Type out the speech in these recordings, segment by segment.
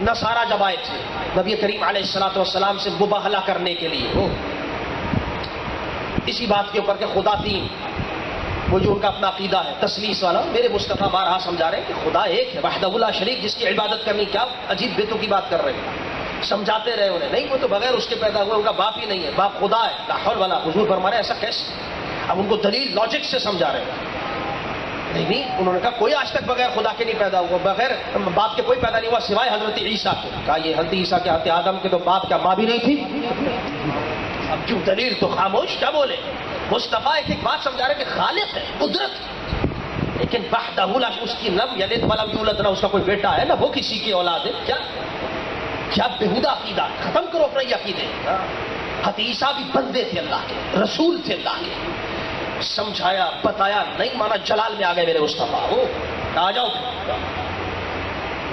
نصارہ جب آئے تھے نبی کریم علیہ الصلوۃ والسلام سے مباہلہ کرنے کے لیے، اسی بات کے اوپر کہ خدا تین، وہ جو ان کا اپنا عقیدہ ہے تثلیث والا، میرے مصطفیٰ بارہا سمجھا رہے ہیں کہ خدا ایک ہے وحدہ لا شریک، جس کی عبادت کرنی، کیا عجیب بتوں کی بات کر رہے ہیں، سمجھاتے رہے انہیں، نہیں وہ تو بغیر اس کے پیدا ہوئے، ان کا باپ ہی نہیں ہے، باپ خدا ہے، لا حول ولا قوت۔ حضور فرما رہے ہیں ایسا کیسے؟ اب ان کو دلیل لاجک سے سمجھا رہے ہیں، نہیں انہوں نے کہا کوئی آج تک بغیر خدا کے نہیں پیدا ہوا، بغیر باپ کے کوئی پیدا نہیں ہوا سوائے حضرت عیسیٰ کے۔ کہا یہ حضرت عیسیٰ کے حضرت آدم کے تو باپ کیا ماں بھی نہیں تھی؟ اب جو دلیل تو خاموش، کیا بولے؟ مصطفیٰ ایک بات سمجھا رہے کہ خالق ہے، قدرت، لیکن وحدہ لا، اس کی لم یلد ولم یولد، نہ اس کا کوئی بیٹا ہے نہ وہ کسی کی اولاد ہے۔ کیا بےہودہ عقیدہ، ختم کرو اپنے یہ عقیدے۔ حضرت عیسیٰ بھی بندے تھے اللہ کے، رسول تھے اللہ کے، سمجھایا بتایا، نہیں مانا، جلال میں آ گئے میرے مصطفیٰ، آ جاؤ،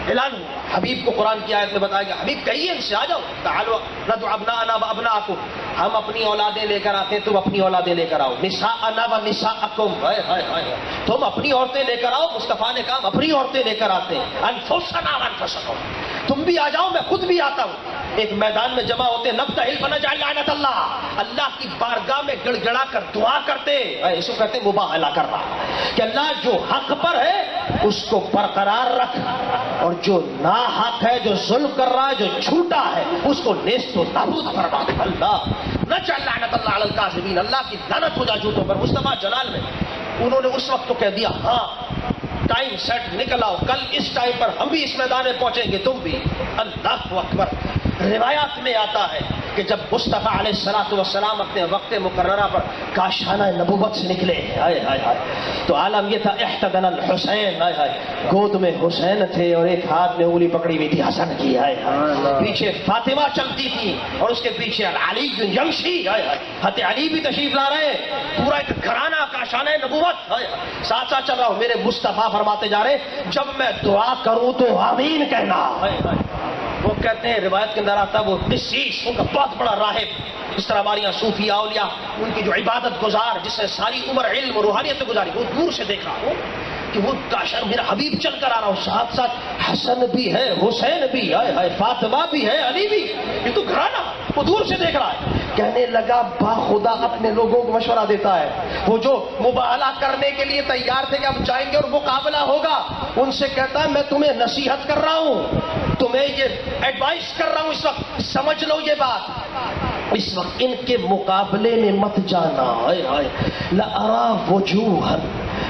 اعلان ہوا۔ حبیب کو قرآن کی آیت میں بتایا گیا حبیب کہیے ان سے آ جاؤ، تعالوا ندعو ابناءنا وابناءکم، ہم اپنی اولادیں لے کر آتے ہیں، تم اپنی اولادیں لے کر آؤ، نساءنا ونساءکم، تم اپنی عورتیں لے کر آؤ، مصطفیٰ نے کہا ہم اپنی عورتیں لے کر آتے ہیں، انفسنا وانفسکم، تم بھی آ جاؤ میں خود بھی آتا ہوں۔ ایک میدان میں جمع ہوتے، نبتہل فنجعل لعنت اللہ، اللہ کی بارگاہ میں گڑ گڑا کر دعا کرتے، اس کو کہتے مباہلہ کرنا، کہ اللہ جو حق پر ہے اس کو برقرار رکھ، اور جو ناحق ہے، جو ظلم کر رہا ہے، جو جھوٹا ہے، اس کو نیست و نابود فرما۔ اللہ نجعل لعنت اللہ علی الکاذبین، اللہ کی لعنت ہو جائے جھوٹوں پر۔ مصطفیٰ جلال میں انہوں نے اس وقت تو کہہ دیا ہاں ٹائم سیٹ، نکل آؤ، کل اس ٹائم پر ہم بھی اس میدان میں پہنچیں گے، تم بھی۔ اللہ اکبر۔ روایات میں آتا ہے کہ جب مصطفیٰ علیہ الصلوۃ والسلام اپنے وقت مقررہ پر کاشانہ نبوت سے نکلے، ہائے ہائے ہائے، تو عالم یہ تھا احتضن الحسین، ہائے ہائے، گود میں حسین تھے اور ایک ہاتھ میں انگلی پکڑی ہوئی تھی حسن کی، ہائے ہائے، پیچھے فاطمہ چلتی تھی اور اس کے پیچھے علی یمشی، ہائے ہائے، حضرت علی بھی تشریف لا رہے ہیں، پورا ایک گھرانہ کاشانہ نبوت، ہائے ہائے، ساتھ ساتھ چل رہا ہوں۔ میرے مصطفیٰ فرماتے جا رہے جب میں دعا کروں تو آمین کہنا، ہائے ہائے۔ وہ کہتے ہیں روایت کے اندر آتا ہے وہ قسیس، ان کا بہت بڑا راہب، اس طرح ہمارے یہاں صوفیاء اولیاء، ان کی جو عبادت گزار جس نے ساری عمر علم اور روحانیت گزاری، وہ دور سے دیکھ رہا ہوں کہ وہ کاشان میرا حبیب چل کر آ رہا ہوں، ساتھ ساتھ حسن بھی ہے، حسین بھی ہے، فاطمہ بھی ہے، علی بھی، یہ تو گھرانا، وہ دور سے دیکھ رہا ہے۔ کہنے لگا با خدا اپنے لوگوں کو مشورہ دیتا ہے، وہ جو مباہلہ کرنے کے لیے تیار تھے کہ اب جائیں گے اور مقابلہ ہوگا، ان سے کہتا ہے میں تمہیں نصیحت کر رہا ہوں، تمہیں یہ ایڈوائس کر رہا ہوں، اس وقت سمجھ لو یہ بات، اس وقت ان کے مقابلے میں مت جانا۔ لأرى وجوہا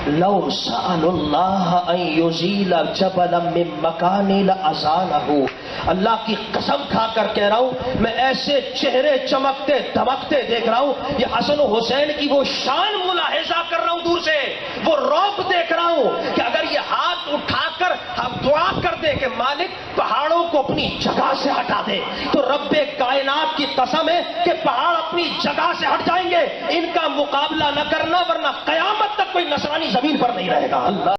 لو سألوا اللہ ان یزیل جبلا من مکانی لأزالہ، اللہ کی قسم کھا کر کہہ رہا ہوں، میں ایسے چہرے چمکتے دمکتے دیکھ رہا ہوں، یہ حسن و حسین کی وہ شان ملاحظہ کر رہا ہوں دور سے، وہ رعب دیکھ رہا ہوں کہ اگر یہ ہاتھ اٹھا کر ہم دعا کر دیں کہ مالک پہاڑوں کو اپنی جگہ سے ہٹا دے، تو رب کائنات کی قسم ہے کہ پہاڑ اپنی جگہ سے ہٹ جائیں گے، ان کا مقابلہ نہ کرنا ورنہ قیامت تک کوئی نصرانی زمین پر نہیں رہے گا۔ اللہ